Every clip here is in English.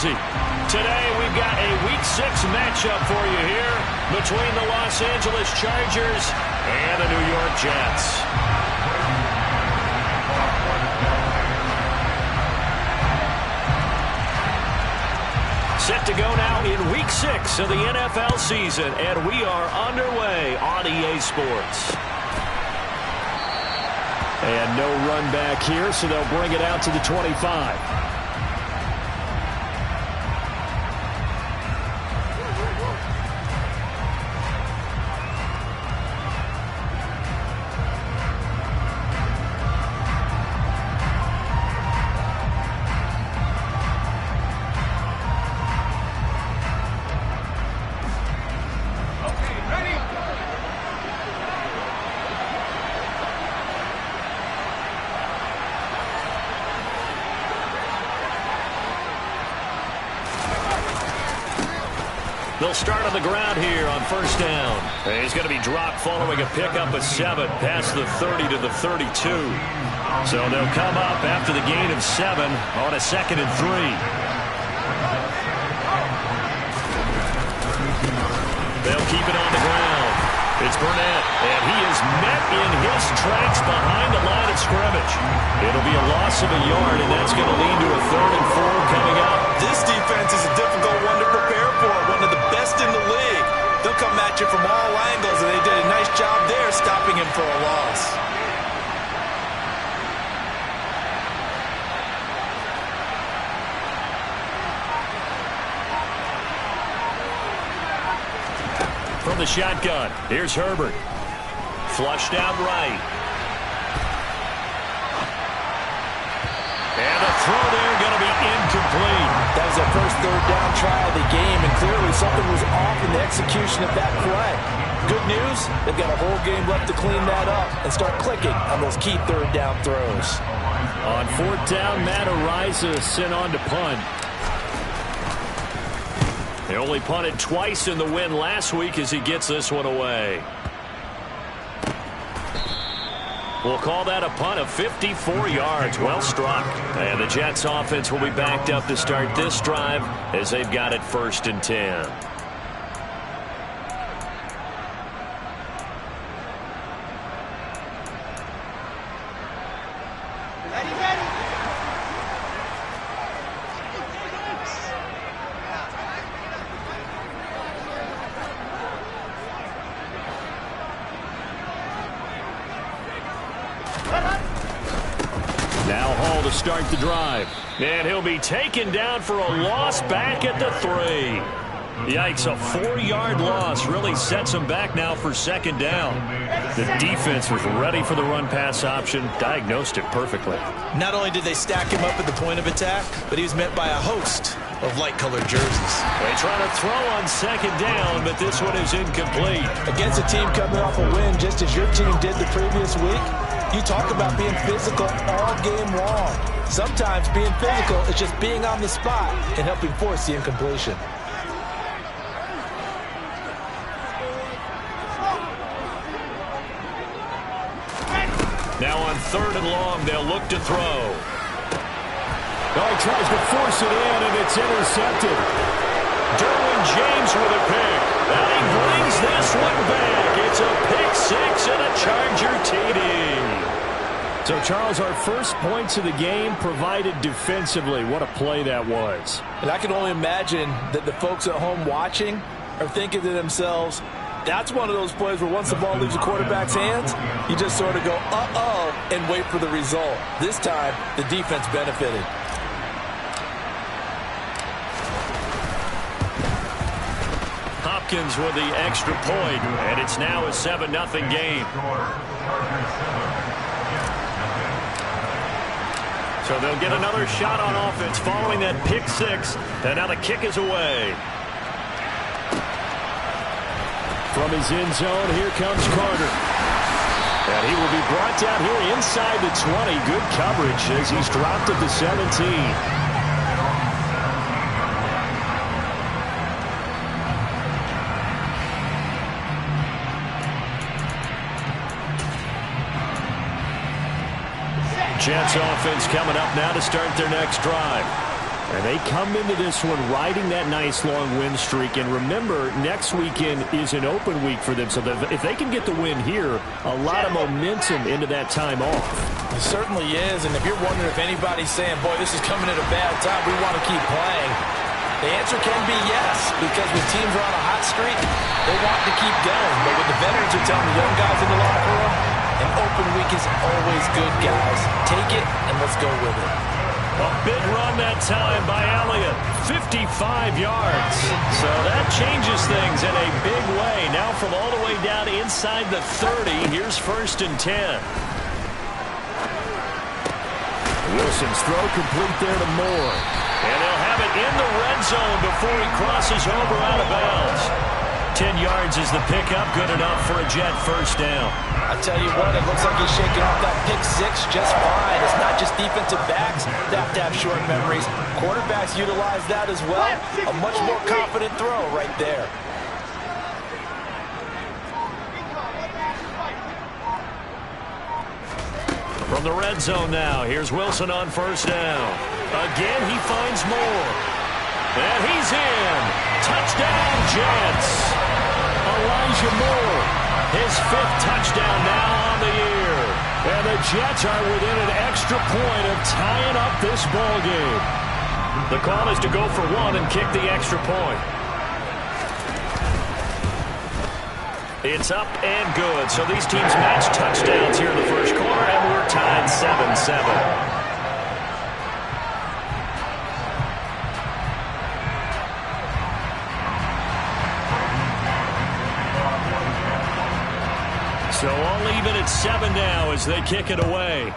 Jersey. Today we've got a Week 6 matchup for you here between the Los Angeles Chargers and the New York Jets. Set to go now in Week 6 of the NFL season, and we are underway on EA Sports. And no run back here, so they'll bring it out to the 25. They'll start on the ground here on first down. He's going to be dropped following a pickup of 7 past the 30 to the 32. So they'll come up after the gain of 7 on a 2nd and 3. They'll keep it on the ground. It's Burnett, and he is met in his tracks behind the line of scrimmage. It'll be a loss of a yard, and that's going to lead to a 3rd and 4 coming up. This defense is a difficult one to prepare for, one of the best in the league. They'll come at you from all angles, and they did a nice job there stopping him for a loss. From the shotgun, here's Herbert. Flushed out right. And the throw there going to be incomplete. That was their first 3rd down try of the game, and clearly something was off in the execution of that play. Good news, they've got a whole game left to clean that up and start clicking on those key 3rd down throws. On 4th down, Matt Araiza sent on to punt. They only punted twice in the win last week as he gets this one away. We'll call that a punt of 54 yards. Well struck. And the Jets offense will be backed up to start this drive as they've got it 1st and 10. Now Hall to start the drive. And he'll be taken down for a loss back at the 3. Yikes, a 4-yard loss really sets him back now for 2nd down. The defense was ready for the run-pass option, diagnosed it perfectly. Not only did they stack him up at the point of attack, but he was met by a host of light-colored jerseys. They try to throw on 2nd down, but this one is incomplete. Against a team coming off a win just as your team did the previous week, you talk about being physical all game long. Sometimes being physical is just being on the spot and helping force the incompletion. Now on 3rd and long, they'll look to throw. Oh, he tries to force it in, and it's intercepted. Derwin James with a pick. And he brings this one back. It's a pick 6 and a Charger TD. So, Charles, our first points of the game provided defensively. What a play that was. And I can only imagine that the folks at home watching are thinking to themselves, that's one of those plays where once the ball leaves the quarterback's hands, you just sort of go, uh-oh, and wait for the result. This time, the defense benefited. Hopkins with the extra point, and it's now a 7-0 game. So they'll get another shot on offense following that pick 6, and now the kick is away. From his end zone, here comes Carter. And he will be brought down here inside the 20. Good coverage as he's dropped at the 17. Jets offense coming up now to start their next drive. And they come into this one riding that nice long win streak. And remember, next weekend is an open week for them. So if they can get the win here, a lot of momentum into that time off. It certainly is. And if you're wondering if anybody's saying, boy, this is coming at a bad time, we want to keep playing, the answer can be yes, because when teams are on a hot streak, they want to keep going. But what the veterans are telling the young guys in the locker room, an open week is always good, guys. Take it, and let's go with it. A big run that time by Elliott, 55 yards. So that changes things in a big way. Now from all the way down inside the 30, here's 1st and 10. Wilson's throw complete there to Moore. And they'll have it in the red zone before he crosses over out of bounds. 10 yards is the pickup, good enough for a Jet 1st down. I tell you what, it looks like he's shaking off that pick 6 just fine. It's not just defensive backs that have to have short memories. Quarterbacks utilize that as well. A much more confident throw right there. From the red zone now, here's Wilson on 1st down. Again, he finds Moore. And he's in. Touchdown, Jets. Elijah Moore, his 5th touchdown now on the year. And the Jets are within an extra point of tying up this ball game. The call is to go for 1 and kick the extra point. It's up and good. So these teams match touchdowns here in the 1st quarter, and we're tied 7-7. So all even at 7 now as they kick it away.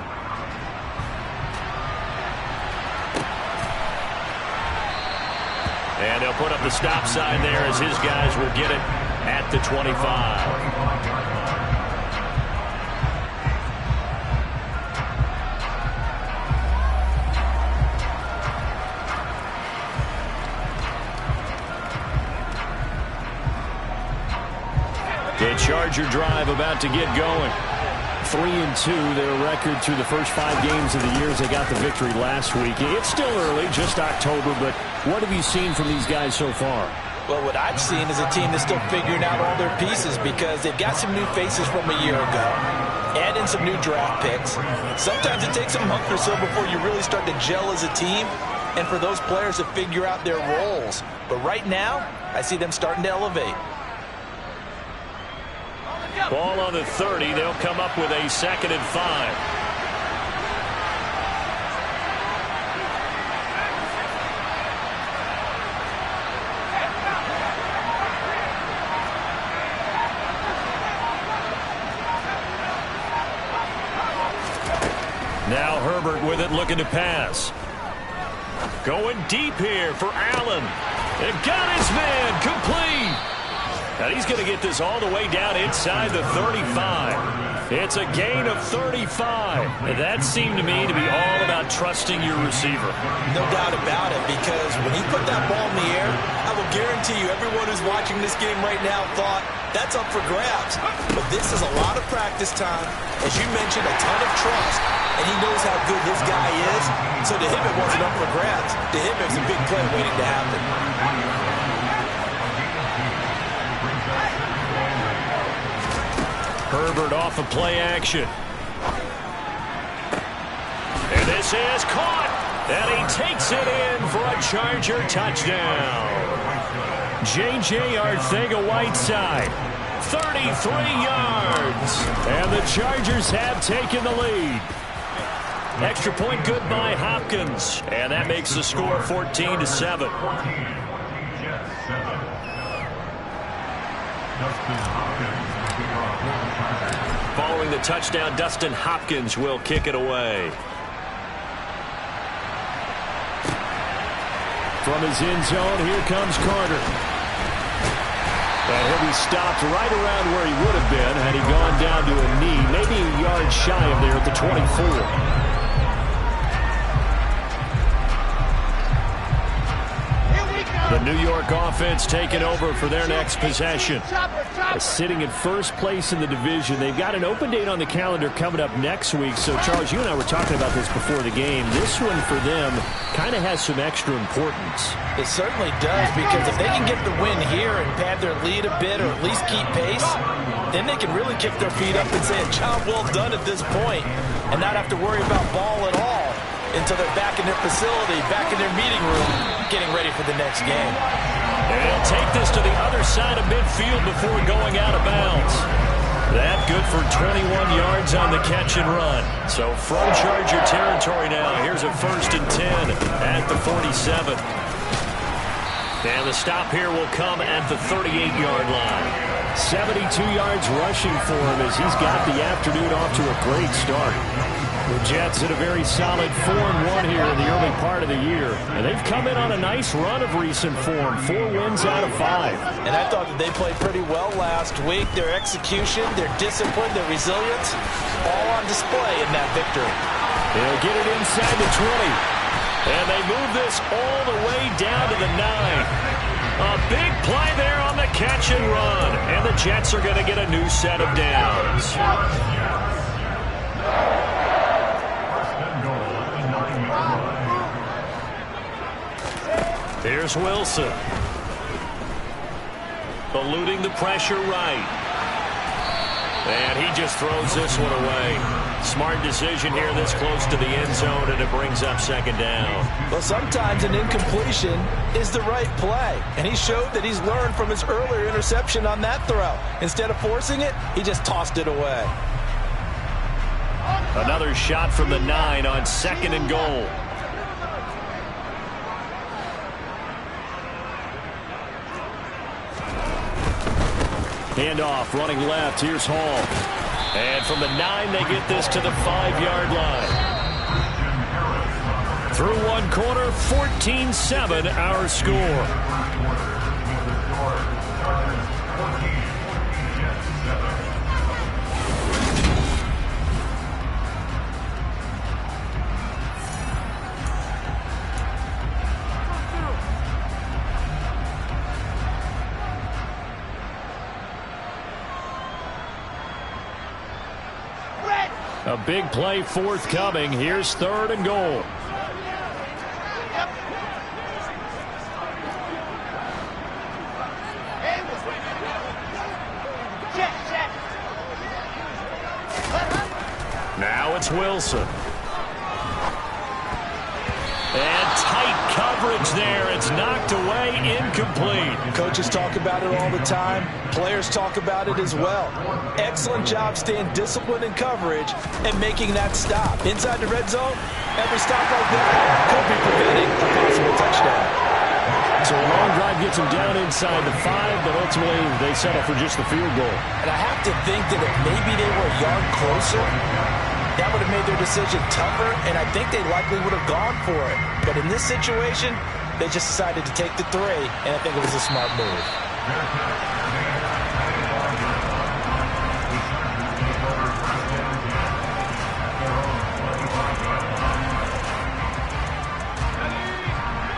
And they'll put up the stop sign there as his guys will get it at the 25. The Charger drive about to get going. 3-2, their record through the first 5 games of the year as they got the victory last week. It's still early, just October, but what have you seen from these guys so far? Well, what I've seen is a team that's still figuring out all their pieces because they've got some new faces from a year ago. Add in some new draft picks. Sometimes it takes a month or so before you really start to gel as a team and for those players to figure out their roles. But right now, I see them starting to elevate. Ball on the 30. They'll come up with a 2nd and 5. Now Herbert with it, looking to pass. Going deep here for Allen. It got his man complete. And he's going to get this all the way down inside the 35. It's a gain of 35. And that seemed to me to be all about trusting your receiver. No doubt about it, because when he put that ball in the air, I will guarantee you everyone who's watching this game right now thought that's up for grabs. But this is a lot of practice time. As you mentioned, a ton of trust. And he knows how good this guy is. So to him, it wasn't up for grabs. To him, it was a big play waiting to happen. Herbert off of play action. And this is caught. And he takes it in for a Charger touchdown. J.J. Arcega-Whiteside, 33 yards. And the Chargers have taken the lead. Extra point good by Hopkins. And that makes the score 14-7. Following the touchdown, Dustin Hopkins will kick it away. From his end zone, here comes Carter. And he'll be stopped right around where he would have been had he gone down to a knee, maybe a yard shy of there at the 24. The New York offense taking over for their next possession. Sitting in first place in the division. They've got an open date on the calendar coming up next week. So, Charles, you and I were talking about this before the game. This one for them kind of has some extra importance. It certainly does, because if they can get the win here and pad their lead a bit or at least keep pace, then they can really kick their feet up and say a job well done at this point and not have to worry about ball at all until they're back in their facility, back in their meeting room, getting ready for the next game. And he'll take this to the other side of midfield before going out of bounds. That good for 21 yards on the catch and run. So from Charger territory now, here's a 1st and 10 at the 47. And the stop here will come at the 38-yard line. 72 yards rushing for him as he's got the afternoon off to a great start. The Jets in a very solid 4-1 here in the early part of the year. And they've come in on a nice run of recent form. 4 wins out of 5. And I thought that they played pretty well last week. Their execution, their discipline, their resilience, all on display in that victory. They'll get it inside the 20. And they move this all the way down to the 9. A big play there on the catch and run. And the Jets are going to get a new set of downs. Here's Wilson. Eluding the pressure right. And he just throws this one away. Smart decision here this close to the end zone, and it brings up 2nd down. Well, sometimes an incompletion is the right play. And he showed that he's learned from his earlier interception on that throw. Instead of forcing it, he just tossed it away. Another shot from the 9 on 2nd and goal. Handoff, running left. Here's Hall. And from the 9, they get this to the 5-yard line. Through one quarter, 14-7 our score. A big play forthcoming. Here's 3rd and goal. Now it's Wilson. And tight coverage there. It's knocked away, incomplete. Coaches talk about it all the time. Players talk about it as well. Excellent job staying disciplined in coverage and making that stop. Inside the red zone, every stop like that could be preventing a possible touchdown. So a long drive gets them down inside the 5, but ultimately they settle for just the field goal. And I have to think that if maybe they were a yard closer, that would have made their decision tougher, and I think they likely would have gone for it. But in this situation, they just decided to take the 3, and I think it was a smart move.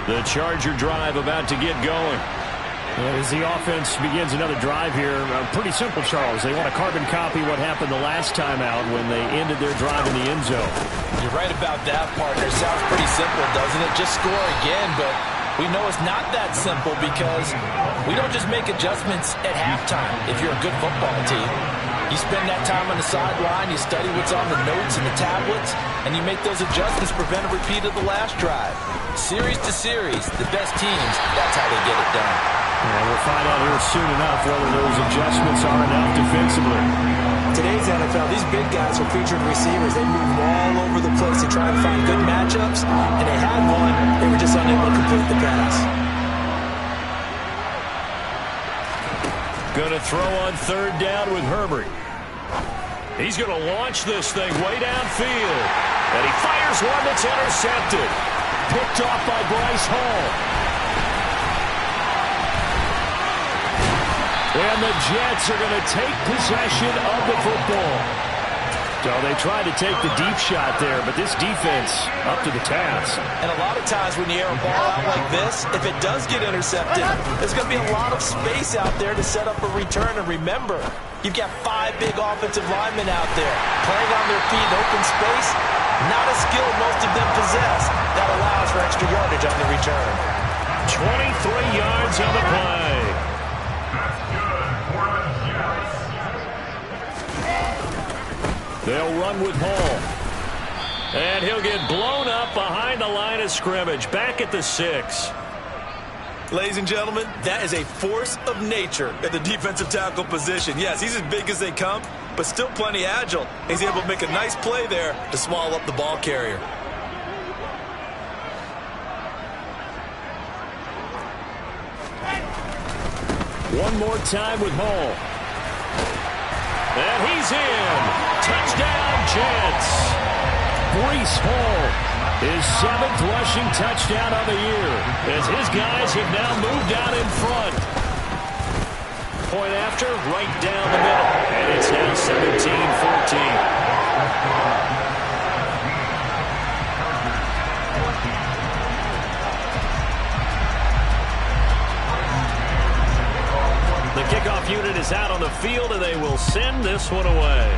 The Charger drive about to get going. As the offense begins another drive here, pretty simple, Charles. They want to carbon copy what happened the last time out when they ended their drive in the end zone. You're right about that, partner. Sounds pretty simple, doesn't it? Just score again, but we know it's not that simple because we don't just make adjustments at halftime if you're a good football team. You spend that time on the sideline, you study what's on the notes and the tablets, and you make those adjustments to prevent a repeat of the last drive. Series to series, the best teams, that's how they get it done. And we'll find out here soon enough whether those adjustments are enough defensively. Today's NFL, these big guys are featured receivers. They move all over the place to try and find good matchups, and they had one. They were just unable to complete the pass. Going to throw on 3rd down with Herbert. He's going to launch this thing way downfield. And he fires one that's intercepted. Picked off by Bryce Hall. And the Jets are going to take possession of the football. So they tried to take the deep shot there, but this defense up to the task. And a lot of times when you air a ball out like this, if it does get intercepted, there's going to be a lot of space out there to set up a return. And remember, you've got 5 big offensive linemen out there playing on their feet in open space. Not a skill most of them possess. That allows for extra yardage on the return. 23 yards on the play. They'll run with Hall. And he'll get blown up behind the line of scrimmage. Back at the 6. Ladies and gentlemen, that is a force of nature at the defensive tackle position. Yes, he's as big as they come, but still plenty agile. He's able to make a nice play there to small up the ball carrier. One more time with Hall. And he's in. Touchdown, Jets. Breece Hall, his 7th rushing touchdown of the year, as his guys have now moved out in front. Point after, right down the middle. And it's now 17-14. The kickoff unit is out on the field, and they will send this one away.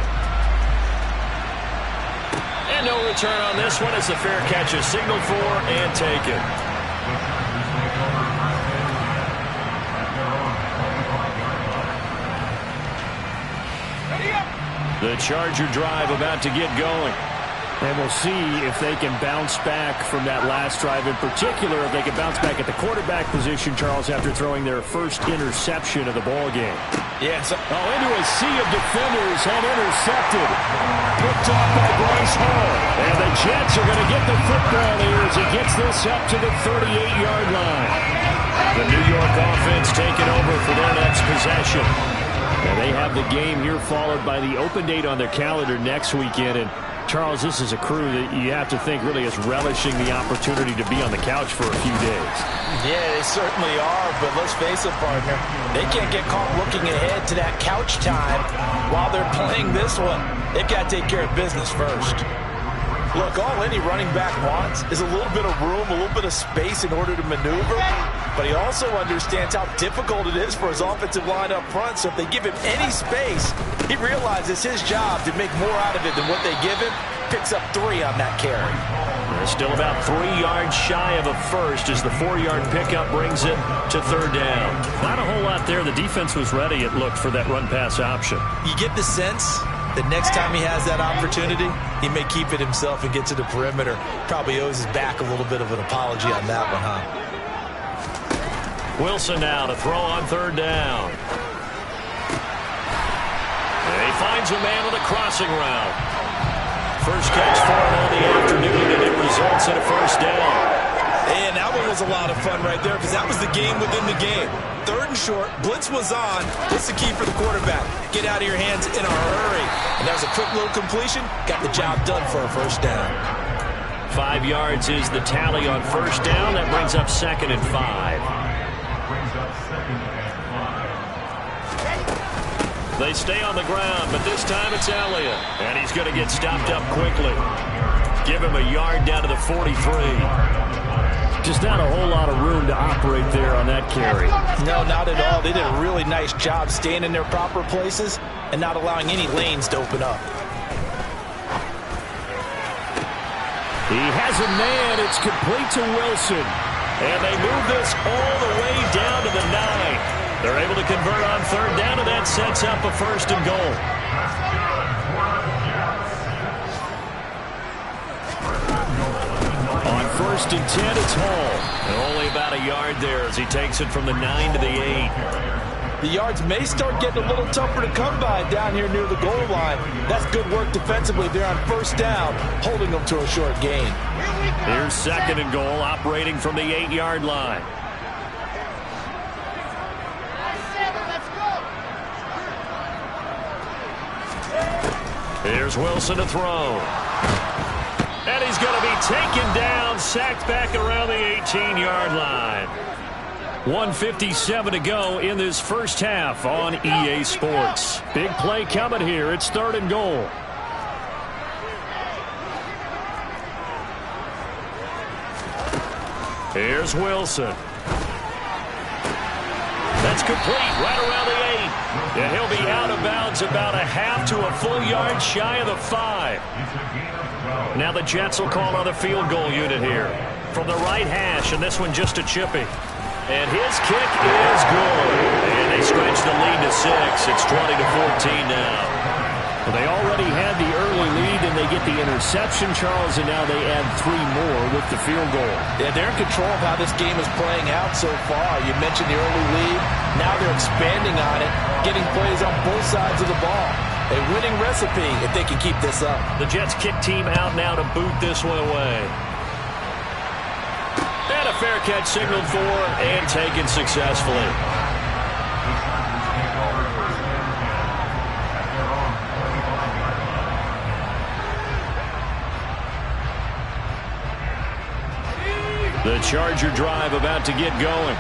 And no return on this one as the fair catch is signaled for and taken. The Charger drive about to get going. And we'll see if they can bounce back from that last drive. In particular, if they can bounce back at the quarterback position, Charles, after throwing their first interception of the ball game. Yes. Into a sea of defenders and intercepted. Picked off by Breece Hall. And the Jets are going to get the football here as he gets this up to the 38-yard line. The New York offense taking over for their next possession. And they have the game here followed by the open date on their calendar next weekend. And Charles, this is a crew that you have to think really is relishing the opportunity to be on the couch for a few days. Yeah, they certainly are, but let's face it, partner. They can't get caught looking ahead to that couch time while they're playing this one. They've got to take care of business first. Look, all any running back wants is a little bit of room, a little bit of space in order to maneuver, but he also understands how difficult it is for his offensive line up front, so if they give him any space, he realizes his job to make more out of it than what they give him. Picks up 3 on that carry. They're still about 3 yards shy of a first as the 4-yard pickup brings it to 3rd down. Not a whole lot there. The defense was ready, it looked, for that run-pass option. You get the sense that next time he has that opportunity, he may keep it himself and get to the perimeter. Probably owes his back a little bit of an apology on that one, huh? Wilson now to throw on 3rd down. And he finds a man with a crossing route. First catch for him on the afternoon, and it results in a 1st down. And that one was a lot of fun right there because that was the game within the game. 3rd and short, blitz was on. What's the key for the quarterback? Get out of your hands in a hurry. And that was a quick little completion. Got the job done for a 1st down. 5 yards is the tally on 1st down. That brings up 2nd and 5. They stay on the ground, but this time it's Elliott. And he's going to get stopped up quickly. Give him a yard down to the 43. Just not a whole lot of room to operate there on that carry. No, not at all. They did a really nice job staying in their proper places and not allowing any lanes to open up. He has a man. It's complete to Wilson. And they move this all the way down to the 9. They're able to convert on 3rd down, and that sets up a 1st and goal. On 1st and 10, it's Hall. And only about a yard there as he takes it from the 9 to the 8. The yards may start getting a little tougher to come by down here near the goal line. That's good work defensively there on 1st down, holding them to a short gain. Here's 2nd and goal, operating from the 8-yard line. Here's Wilson to throw. And he's going to be taken down, sacked back around the 18-yard line. 1:57 to go in this first half on EA Sports. Big play coming here. It's 3rd and goal. Here's Wilson. That's complete right around the 8. And he'll be out of bounds about a half to a full yard shy of the 5. Now the Jets will call on the field goal unit here. From the right hash, and this one just a chippy. And his kick is good. And they stretch the lead to 6. It's 20-14 now. Well, they already had the early lead, and they get the interception, Charles, and now they add 3 more with the field goal. Yeah, they're in control of how this game is playing out so far. You mentioned the early lead. Now they're expanding on it, getting plays on both sides of the ball. A winning recipe if they can keep this up. The Jets kick team out now to boot this one away. And a fair catch signaled for and taken successfully. The Charger drive about to get going.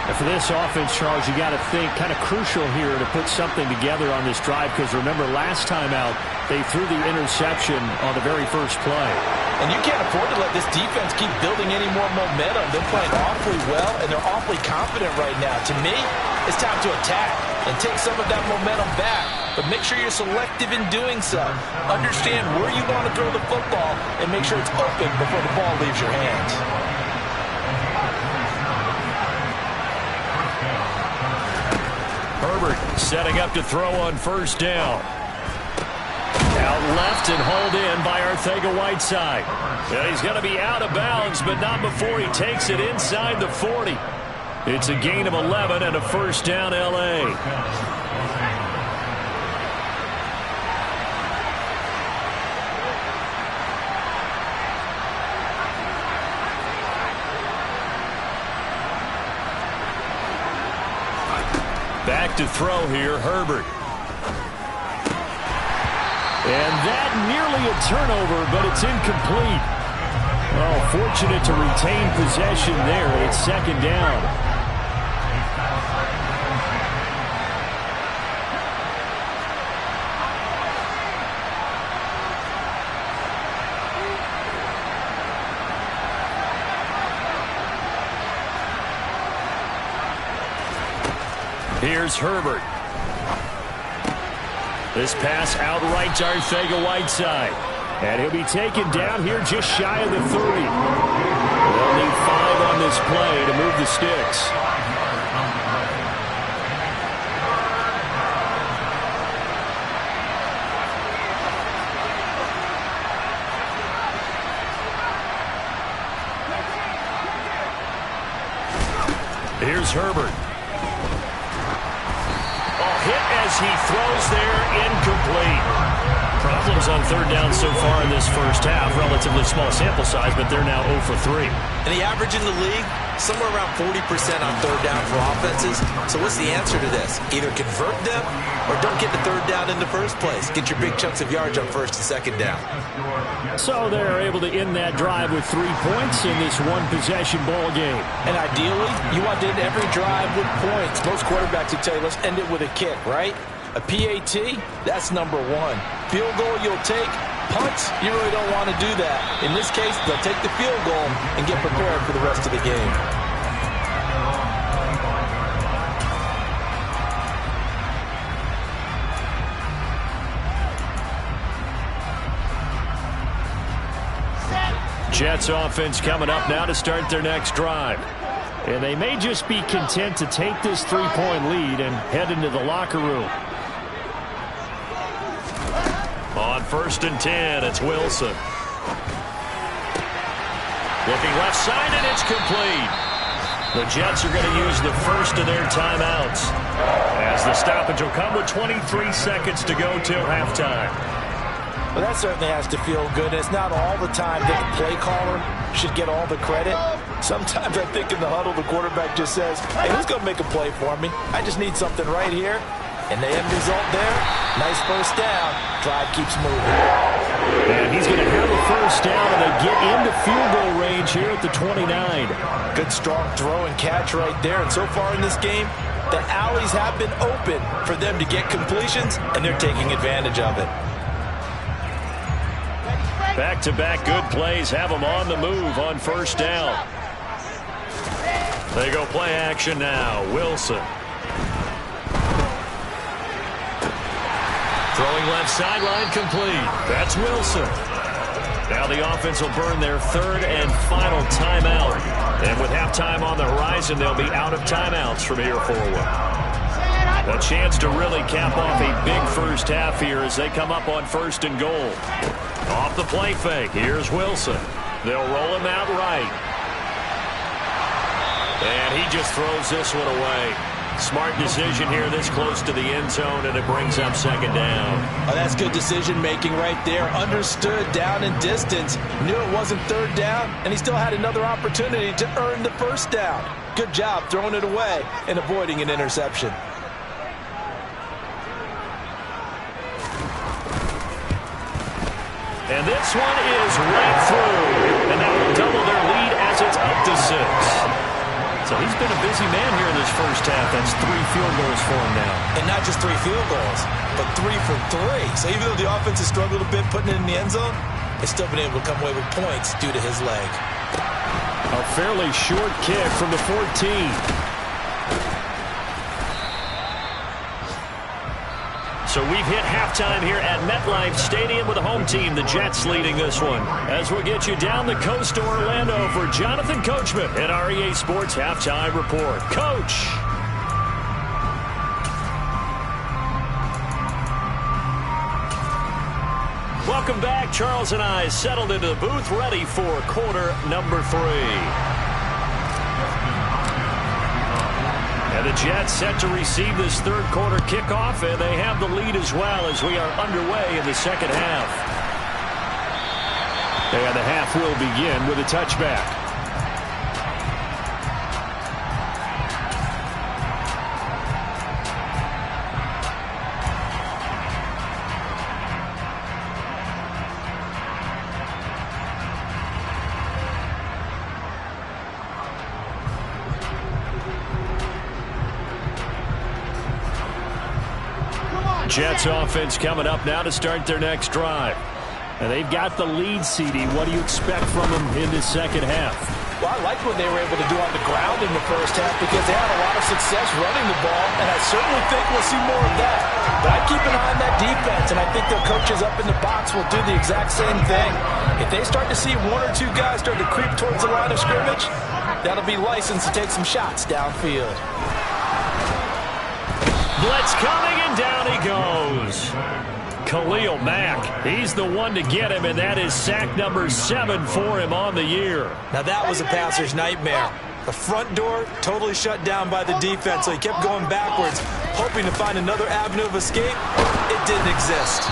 And for this offense, Charles, you got to think kind of crucial here to put something together on this drive, because remember last time out they threw the interception on the very first play. And you can't afford to let this defense keep building any more momentum. They're playing awfully well, and they're awfully confident right now. To me, it's time to attack and take some of that momentum back. But make sure you're selective in doing so. Understand where you want to throw the football and make sure it's open before the ball leaves your hands. Herbert setting up to throw on first down. Out left and hauled in by Arcega-Whiteside. Yeah, he's going to be out of bounds, but not before he takes it inside the 40. It's a gain of 11 and a first down, L.A. Back to throw here, Herbert. And that nearly a turnover, but it's incomplete. Oh, fortunate to retain possession there. It's second down. Here's Herbert. This pass outright to Arcega-Whiteside. And he'll be taken down here just shy of the 30. They'll need 5 on this play to move the sticks. Here's Herbert. Hit as he throws there, incomplete. Problems on third down so far in this first half. Relatively small sample size, but they're now 0 for 3. And the average in the league, somewhere around 40% on third down for offenses. So what's the answer to this? Either convert them or don't get the third down in the first place. Get your big chunks of yards on first and second down. So they're able to end that drive with 3 points in this one-possession ball game. And ideally, you want to end every drive with points. Most quarterbacks would tell you, let's end it with a kick, right? A PAT, that's number 1. Field goal you'll take. Punts, you really don't want to do that. In this case, they'll take the field goal and get prepared for the rest of the game. Jets offense coming up now to start their next drive. And they may just be content to take this 3-point lead and head into the locker room. On first and 10, it's Wilson. Looking left side, and it's complete. The Jets are going to use the first of their timeouts, as the stoppage will come with 23 seconds to go till halftime. Well, that certainly has to feel good. It's not all the time that the play caller should get all the credit. Sometimes I think in the huddle, the quarterback just says, hey, who's going to make a play for me? I just need something right here. And the end result there, nice first down. Drive keeps moving. And he's going to have a first down, and they get into field goal range here at the 29. Good, strong throw and catch right there. And so far in this game, the alleys have been open for them to get completions, and they're taking advantage of it. Back-to-back good plays have them on the move on first down. They go play action now. Wilson. Throwing left sideline complete. That's Wilson. Now the offense will burn their third and final timeout. And with halftime on the horizon, they'll be out of timeouts from here forward. A chance to really cap off a big first half here as they come up on 1st and goal. Off the play fake. Here's Wilson. They'll roll him out right. And he just throws this one away. Smart decision here this close to the end zone, and it brings up 2nd down. Oh, that's good decision-making right there. Understood down and distance. Knew it wasn't 3rd down, and he still had another opportunity to earn the 1st down. Good job throwing it away and avoiding an interception. And this one is right through, and that will double their lead as it's up to 6. So he's been a busy man here in this first half. That's 3 field goals for him now. And not just 3 field goals, but 3 for 3. So even though the offense has struggled a bit putting it in the end zone, they've still been able to come away with points due to his leg. A fairly short kick from the 14. So we've hit halftime here at MetLife Stadium with the home team, the Jets, leading this one. As we'll get you down the coast to Orlando for Jonathan Coachman at our EA Sports Halftime Report. Coach! Welcome back. Charles and I settled into the booth, ready for quarter number 3. And the Jets set to receive this 3rd quarter kickoff, and they have the lead as well as we are underway in the 2nd half. And the half will begin with a touchback. Jets offense coming up now to start their next drive. And they've got the lead, CD. What do you expect from them in this 2nd half? Well, I like what they were able to do on the ground in the first half because they had a lot of success running the ball, and I certainly think we'll see more of that. But I keep an eye on that defense, and I think their coaches up in the box will do the exact same thing. If they start to see 1 or 2 guys start to creep towards the line of scrimmage, that'll be license to take some shots downfield. Blitz coming, and down he goes. Khalil Mack, he's the one to get him, and that is sack number 7 for him on the year. Now that was a passer's nightmare. The front door totally shut down by the defense, so he kept going backwards, hoping to find another avenue of escape. It didn't exist.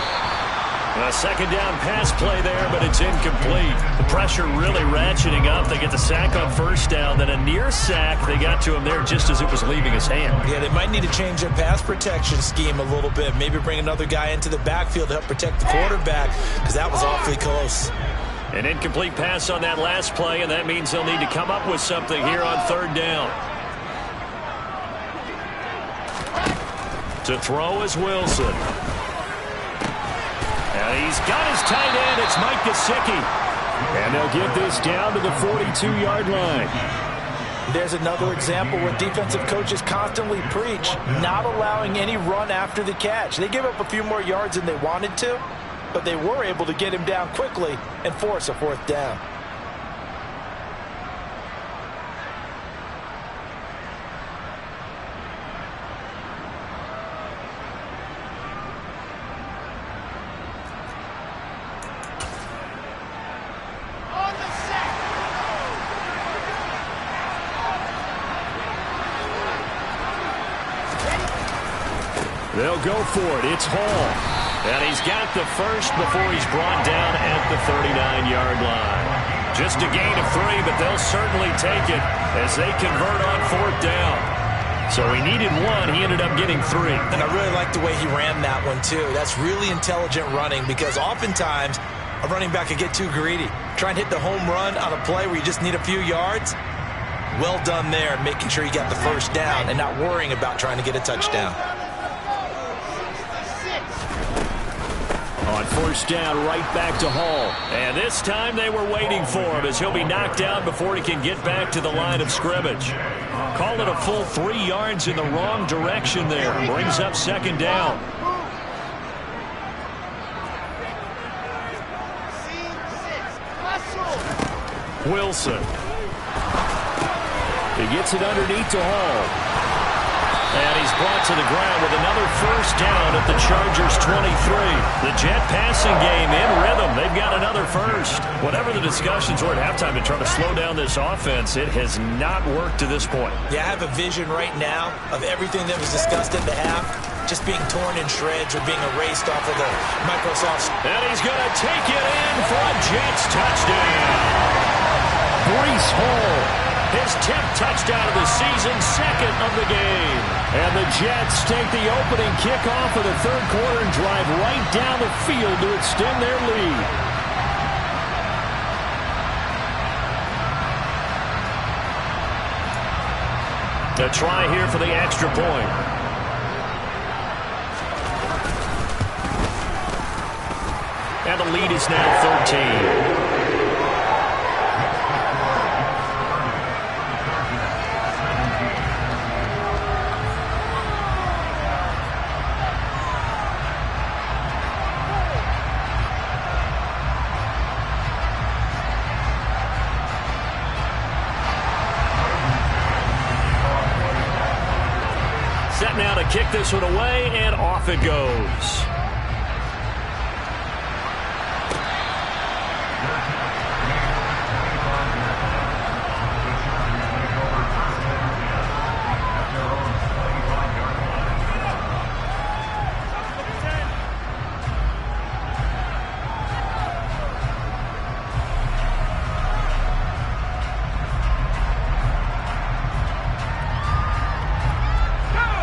A 2nd down pass play there, but it's incomplete. The pressure really ratcheting up. They get the sack on 1st down, then a near sack. They got to him there just as it was leaving his hand. Yeah, they might need to change their pass protection scheme a little bit. Maybe bring another guy into the backfield to help protect the quarterback, because that was awfully close. An incomplete pass on that last play, and that means they'll need to come up with something here on 3rd down. To throw is Wilson. And he's got his tight end. It's Mike Gesicki. And they'll get this down to the 42-yard line. There's another example where defensive coaches constantly preach, not allowing any run after the catch. They gave up a few more yards than they wanted to, but they were able to get him down quickly and force a 4th down. They'll go for it. It's Hall. And he's got the first before he's brought down at the 39-yard line. Just a gain of 3, but they'll certainly take it as they convert on 4th down. So he needed 1. He ended up getting 3. And I really like the way he ran that one, too. That's really intelligent running because oftentimes a running back can get too greedy. Try and hit the home run on a play where you just need a few yards. Well done there, making sure you got the 1st down and not worrying about trying to get a touchdown. On 1st down, right back to Hall. And this time they were waiting for him as he'll be knocked down before he can get back to the line of scrimmage. Call it a full 3 yards in the wrong direction there. Brings up second down. Wilson. He gets it underneath to Hall. And he's brought to the ground with another first down at the Chargers' 23. The Jet passing game in rhythm. They've got another first. Whatever the discussions were at halftime to try to slow down this offense, it has not worked to this point. Yeah, I have a vision right now of everything that was discussed at the half just being torn in shreds or being erased off of the Microsoft. And he's going to take it in for a Jets touchdown. Breece Hall. His 10th touchdown of the season, second of the game. And the Jets take the opening kickoff of the third quarter and drive right down the field to extend their lead. A try here for the extra point. And the lead is now 13. Now to kick this one away, and off it goes.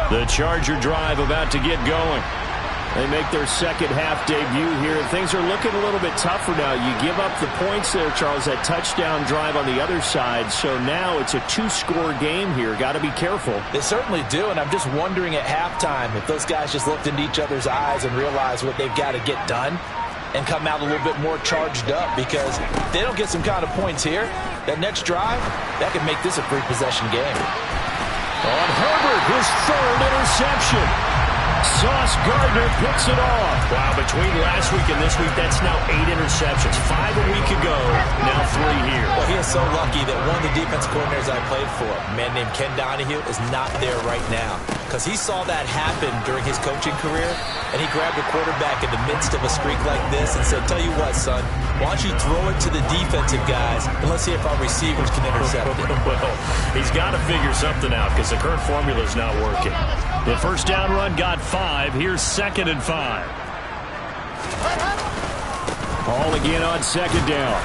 The Charger drive about to get going. They make their second half debut here, and things are looking a little bit tougher now. You give up the points there, Charles, that touchdown drive on the other side, so now it's a 2-score game here. Got to be careful. They certainly do, and I'm just wondering at halftime if those guys just looked into each other's eyes and realized what they've got to get done and come out a little bit more charged up, because if they don't get some kind of points here, that next drive, that could make this a 3-possession game. On Herbert, his third interception. Sauce Gardner picks it off. Wow, between last week and this week, that's now 8 interceptions. 5 a week ago, now 3 here. Well, he is so lucky that one of the defense coordinators I played for, a man named Ken Donahue, is not there right now. Because he saw that happen during his coaching career, and he grabbed a quarterback in the midst of a streak like this and said, tell you what, son, why don't you throw it to the defensive guys, and let's see if our receivers can intercept it. Well, he's got to figure something out because the current formula is not working. The first down run got 5. Here's 2nd and 5. Ball again on 2nd down.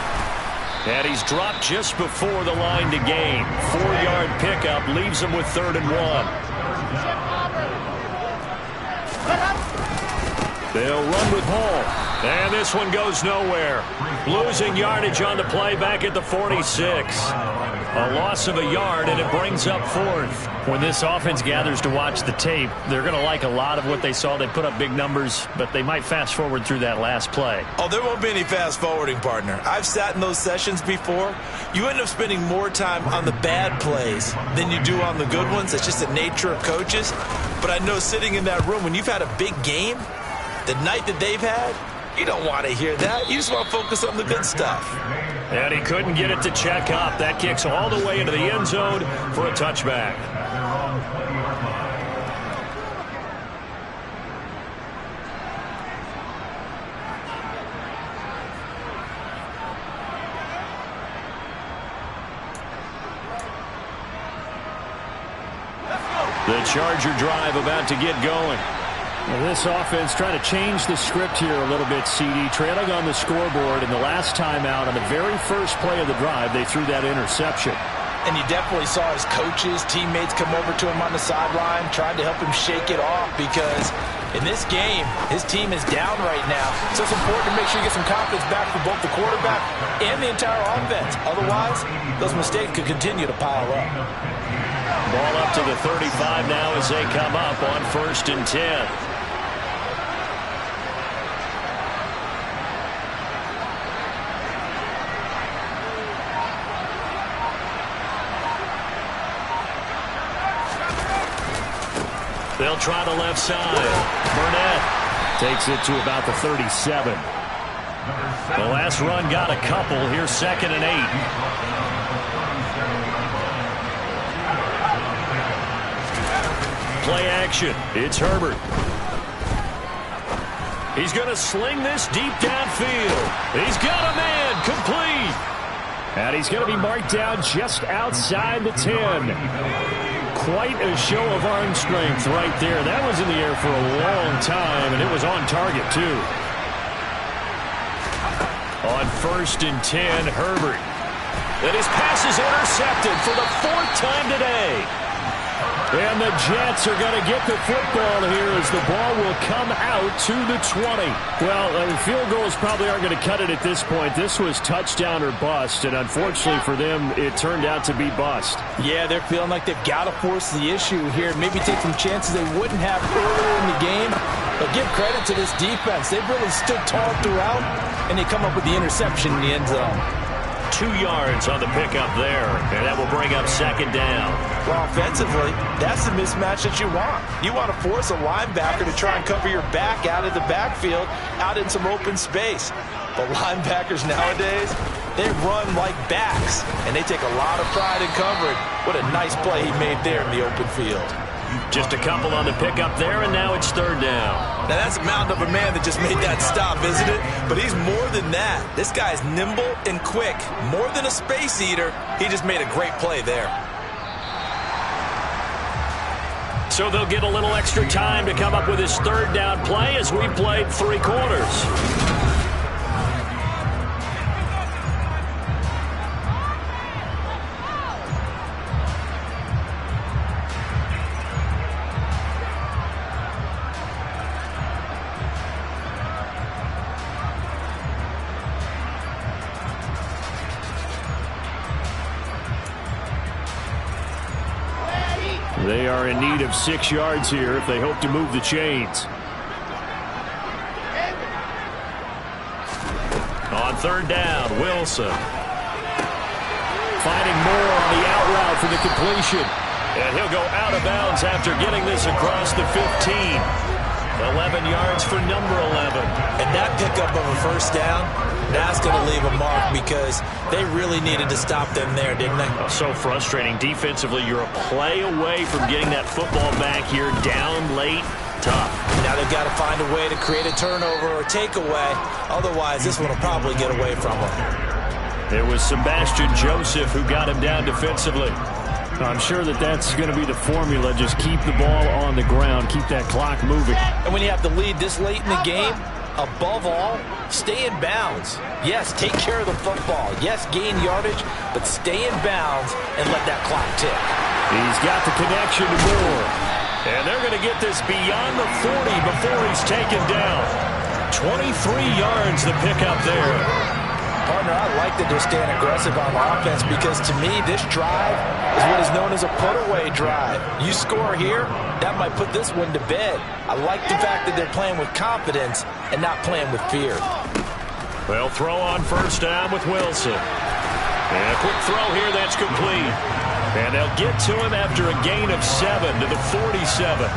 And he's dropped just before the line to gain. 4-yard pickup leaves him with 3rd and 1. They'll run with Hall. And this one goes nowhere. Losing yardage on the play back at the 46. A loss of a yard, and it brings up 4th. When this offense gathers to watch the tape, they're going to like a lot of what they saw. They put up big numbers, but they might fast forward through that last play. Oh, there won't be any fast forwarding, partner. I've sat in those sessions before. You end up spending more time on the bad plays than you do on the good ones. It's just the nature of coaches. But I know sitting in that room, when you've had a big game, the night that they've had, you don't want to hear that. You just want to focus on the good stuff. And he couldn't get it to check up. That kicks all the way into the end zone for a touchback. The Charger drive about to get going. Well, this offense trying to change the script here a little bit, CD. Trailing on the scoreboard, and the last time out on the very first play of the drive, they threw that interception. And you definitely saw his coaches, teammates come over to him on the sideline, trying to help him shake it off, because in this game, his team is down right now. So it's important to make sure you get some confidence back for both the quarterback and the entire offense. Otherwise, those mistakes could continue to pile up. Ball up to the 35 now as they come up on 1st and 10. They'll try the left side. Burnett takes it to about the 37. The last run got a couple. Here's 2nd and 8. Play action. It's Herbert. He's going to sling this deep downfield. He's got a man. Complete. And he's going to be marked down just outside the 10. Quite a show of arm strength right there. That was in the air for a long time, and it was on target, too. On 1st and 10, Herbert. And his pass is intercepted for the 4th time today. And the Jets are going to get the football here as the ball will come out to the 20. Well, field goals probably aren't going to cut it at this point. This was touchdown or bust, and unfortunately for them, it turned out to be bust. Yeah, they're feeling like they've got to force the issue here. Maybe take some chances they wouldn't have earlier in the game. But give credit to this defense. They've really stood tall throughout, and they come up with the interception in the end zone. 2 yards on the pickup there, and that will bring up 2nd down. Well, offensively, that's the mismatch that you want. You want to force a linebacker to try and cover your back out of the backfield, out in some open space. But linebackers nowadays, they run like backs, and they take a lot of pride in covering. What a nice play he made there in the open field. Just a couple on the pickup there, and now it's 3rd down. Now, that's a mound of a man that just made that stop, isn't it? But he's more than that. This guy's nimble and quick. More than a space eater, he just made a great play there. So they'll get a little extra time to come up with his 3rd down play as we played 3 quarters. They are in need of 6 yards here if they hope to move the chains. On 3rd down, Wilson. Finding Moore on the out route for the completion. And he'll go out of bounds after getting this across the 15. 11 yards for number 11. And that pickup of a 1st down, that's going to leave a mark because they really needed to stop them there, didn't they? Oh, so frustrating. Defensively, you're a play away from getting that football back here down late. Tough. Now they've got to find a way to create a turnover or takeaway. Otherwise, this one will probably get away from them. There was Sebastian Joseph who got him down defensively. I'm sure that's going to be the formula. Just keep the ball on the ground. Keep that clock moving. And when you have the lead this late in the game, above all, stay in bounds. Yes, take care of the football. Yes, gain yardage, but stay in bounds and let that clock tick. He's got the connection to Moore. And they're going to get this beyond the 40 before he's taken down. 23 yards the pickup there. Partner, I like that they're staying aggressive on offense because to me, this drive is what is known as a put-away drive. You score here, that might put this one to bed. I like the fact that they're playing with confidence and not playing with fear. They'll throw on 1st down with Wilson. And a quick throw here that's complete. And they'll get to him after a gain of 7 to the 47.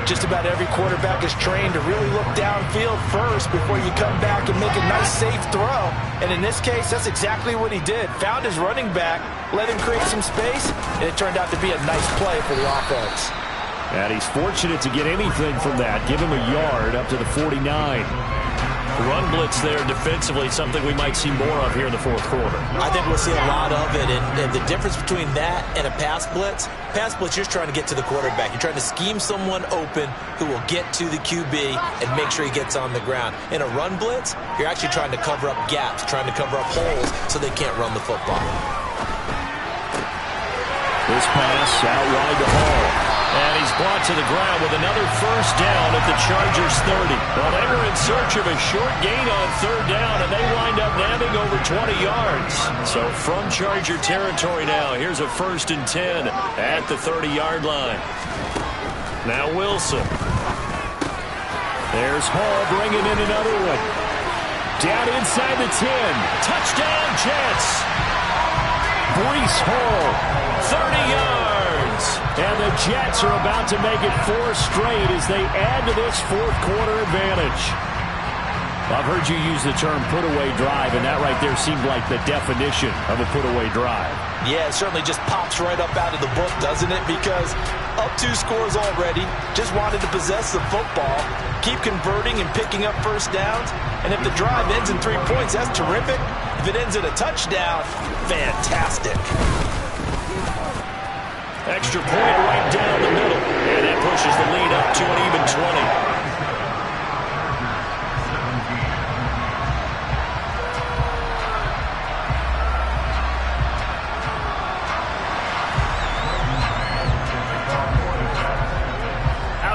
Just about every quarterback is trained to really look downfield first before you come back and make a nice, safe throw. And in this case, that's exactly what he did. Found his running back, let him create some space, and it turned out to be a nice play for the offense. And he's fortunate to get anything from that. Give him a yard up to the 49. Run blitz there defensively, something we might see more of here in the 4th quarter. I think we'll see a lot of it, and the difference between that and a pass blitz, you're trying to get to the quarterback. You're trying to scheme someone open who will get to the QB and make sure he gets on the ground. In a run blitz, you're actually trying to cover up gaps, trying to cover up holes so they can't run the football. This pass out wide to Hall. And he's brought to the ground with another 1st down at the Chargers 30. Well, they were in search of a short gain on 3rd down, and they wind up nabbing over 20 yards. So from Charger territory now, here's a 1st and 10 at the 30-yard line. Now Wilson. There's Hall bringing in another one. Down inside the 10. Touchdown, Jets. Breece Hall, 30 yards. downs. And the Jets are about to make it 4 straight as they add to this fourth-quarter advantage. I've heard you use the term put-away drive, and that right there seemed like the definition of a put-away drive. Yeah, it certainly just pops right up out of the book, doesn't it? Because up 2 scores already, just wanted to possess the football, keep converting and picking up first downs. And if the drive ends in 3 points, that's terrific. If it ends in a touchdown, fantastic. Extra point right down the middle. And that pushes the lead up to an even 20.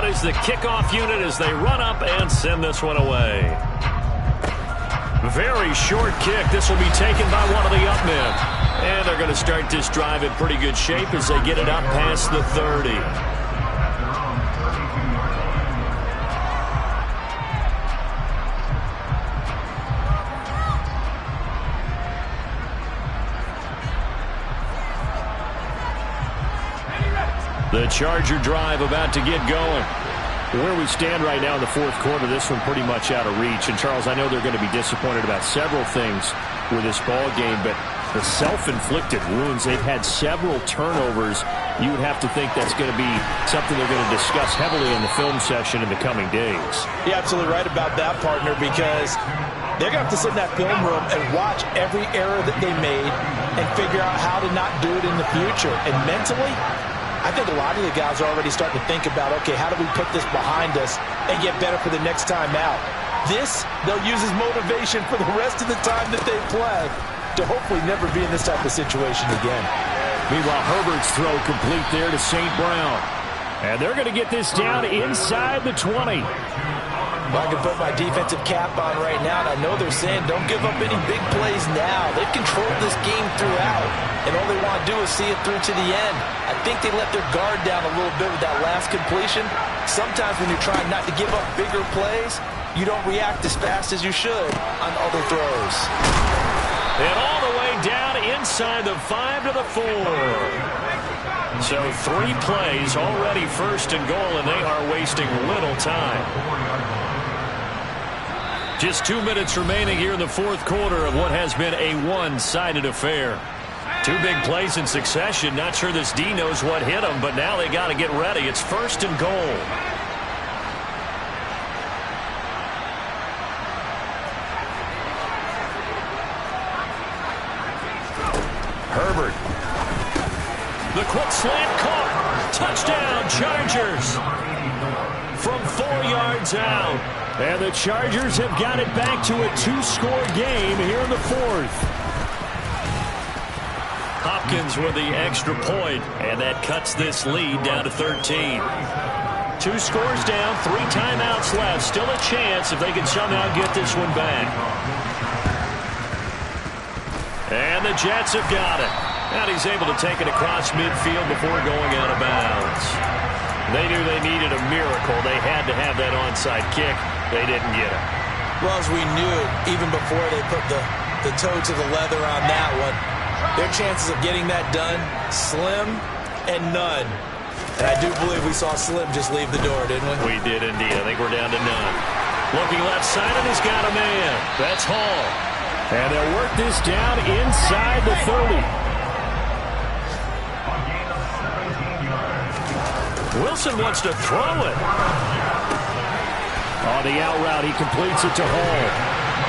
Is the kickoff unit as they run up and send this one away. Very short kick. This will be taken by one of the up men. And they're going to start this drive in pretty good shape as they get it up past the 30. The Charger drive about to get going. Where we stand right now in the fourth quarter, this one pretty much out of reach. And, Charles, I know they're going to be disappointed about several things with this ball game, but the self-inflicted wounds, they've had several turnovers. You would have to think that's going to be something they're going to discuss heavily in the film session in the coming days. You're absolutely right about that, partner, because they're going to have to sit in that film room and watch every error that they made and figure out how to not do it in the future. And mentally, I think a lot of the guys are already starting to think about, okay, how do we put this behind us and get better for the next time out? This, they'll use as motivation for the rest of the time that they play to hopefully never be in this type of situation again. Meanwhile, Herbert's throw complete there to St. Brown. And they're going to get this down inside the 20. Well, I can put my defensive cap on right now, and I know they're saying don't give up any big plays now. They've controlled this game throughout, and all they want to do is see it through to the end. I think they let their guard down a little bit with that last completion. Sometimes when you're trying not to give up bigger plays, you don't react as fast as you should on other throws. And all the way down inside the 5 to the 4. So 3 plays already first and goal, and they are wasting little time. Just 2 minutes remaining here in the fourth quarter of what has been a one-sided affair. 2 big plays in succession. Not sure this D knows what hit them, but now they got to get ready. It's first and goal. Herbert. The quick slant caught. Touchdown, Chargers. From 4 yards out. And the Chargers have got it back to a 2-score game here in the fourth. Hopkins with the extra point, and that cuts this lead down to 13. 2 scores down, 3 timeouts left. Still a chance if they can somehow get this one back. And the Jets have got it. And he's able to take it across midfield before going out of bounds. They knew they needed a miracle. They had to have that onside kick. They didn't get it. Well, as we knew, even before they put the toe to the leather on that one, their chances of getting that done, slim and none. And I do believe we saw Slim just leave the door, didn't we? We did indeed. I think we're down to none. Looking left side, and he's got a man. That's Hall. And they'll work this down inside the 30. Wilson wants to throw it. On the out route, he completes it to Hall.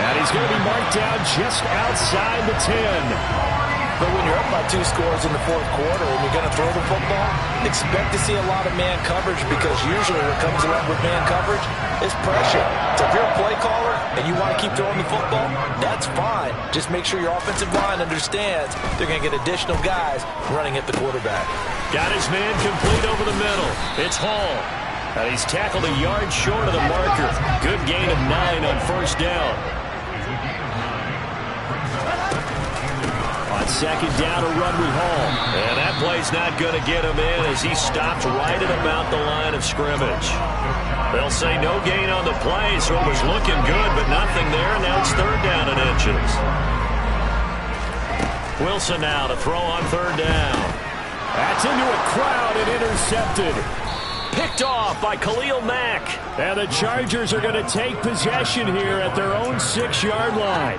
And he's going to be marked down just outside the 10. But when you're up by 2 scores in the fourth quarter and you're going to throw the football, expect to see a lot of man coverage, because usually what comes along with man coverage is pressure. So if you're a play caller and you want to keep throwing the football, that's fine. Just make sure your offensive line understands they're going to get additional guys running at the quarterback. Got his man complete over the middle. It's Hall. And he's tackled a yard short of the marker. Good gain of 9 on first down. On second down, a run with Hall. And that play's not going to get him in as he stopped right at about the line of scrimmage. They'll say no gain on the play, so it was looking good, but nothing there. Now it's 3rd down and inches. Wilson now to throw on 3rd down. That's into a crowd and intercepted. Picked off by Khalil Mack. And the Chargers are going to take possession here at their own 6-yard line.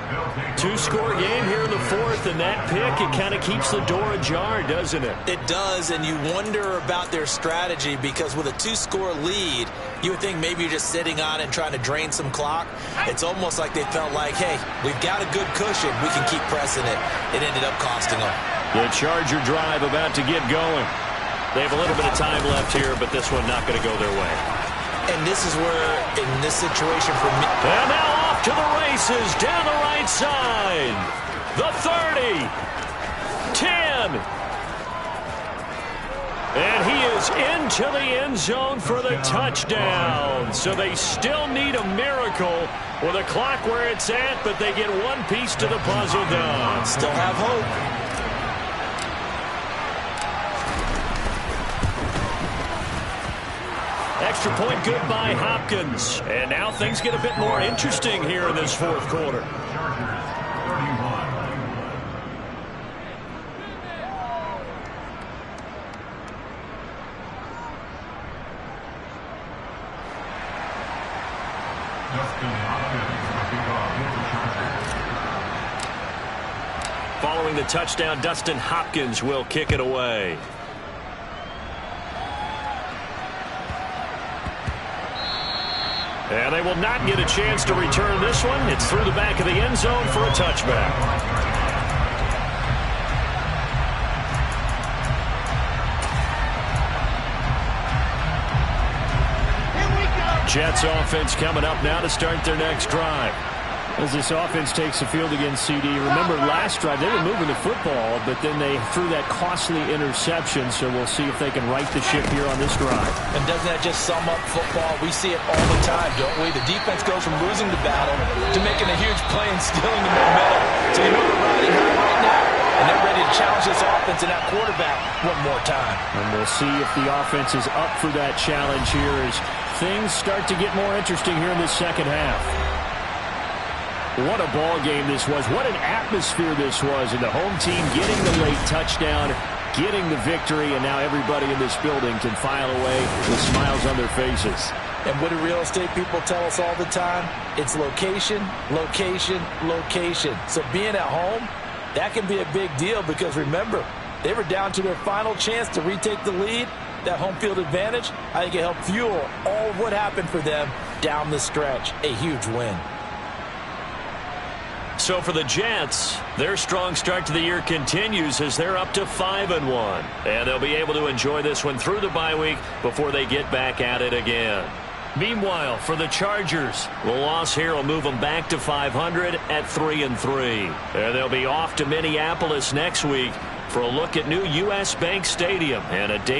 2-score game here in the fourth, and that pick, it kind of keeps the door ajar, doesn't it? It does, and you wonder about their strategy because with a 2-score lead, you would think maybe you're just sitting on it and trying to drain some clock. It's almost like they felt like, hey, we've got a good cushion. We can keep pressing it. It ended up costing them. The Charger drive about to get going. They have a little bit of time left here, but this one not going to go their way. And this is where, in this situation for me... And now off to the races, down the right side. The 30. 10. And he is into the end zone for the touchdown. So they still need a miracle with the clock where it's at, but they get one piece to the puzzle done. Still have hope. Extra point good by Hopkins. And now things get a bit more interesting here in this fourth quarter. Following the touchdown, Dustin Hopkins will kick it away. And they will not get a chance to return this one. It's through the back of the end zone for a touchback. Jets offense coming up now to start their next drive. As this offense takes the field against CD, remember last drive they were moving the football, but then they threw that costly interception, so we'll see if they can right the ship here on this drive. And doesn't that just sum up football? We see it all the time, don't we? The defense goes from losing the battle to making a huge play and stealing the momentum. So you know they're riding high right now, and they're ready to challenge this offense and that quarterback one more time. And we'll see if the offense is up for that challenge here as things start to get more interesting here in this second half. What a ball game this was. What an atmosphere this was. And the home team getting the late touchdown, getting the victory, and now everybody in this building can file away with smiles on their faces. And what do real estate people tell us all the time? It's location, location, location. So being at home, that can be a big deal because remember, they were down to their final chance to retake the lead. That home field advantage, I think it helped fuel all of what happened for them down the stretch. A huge win. So for the Jets, their strong start to the year continues as they're up to 5-1. And they'll be able to enjoy this one through the bye week before they get back at it again. Meanwhile, for the Chargers, the loss here will move them back to 500 at 3-3. And they'll be off to Minneapolis next week for a look at new U.S. Bank Stadium and a date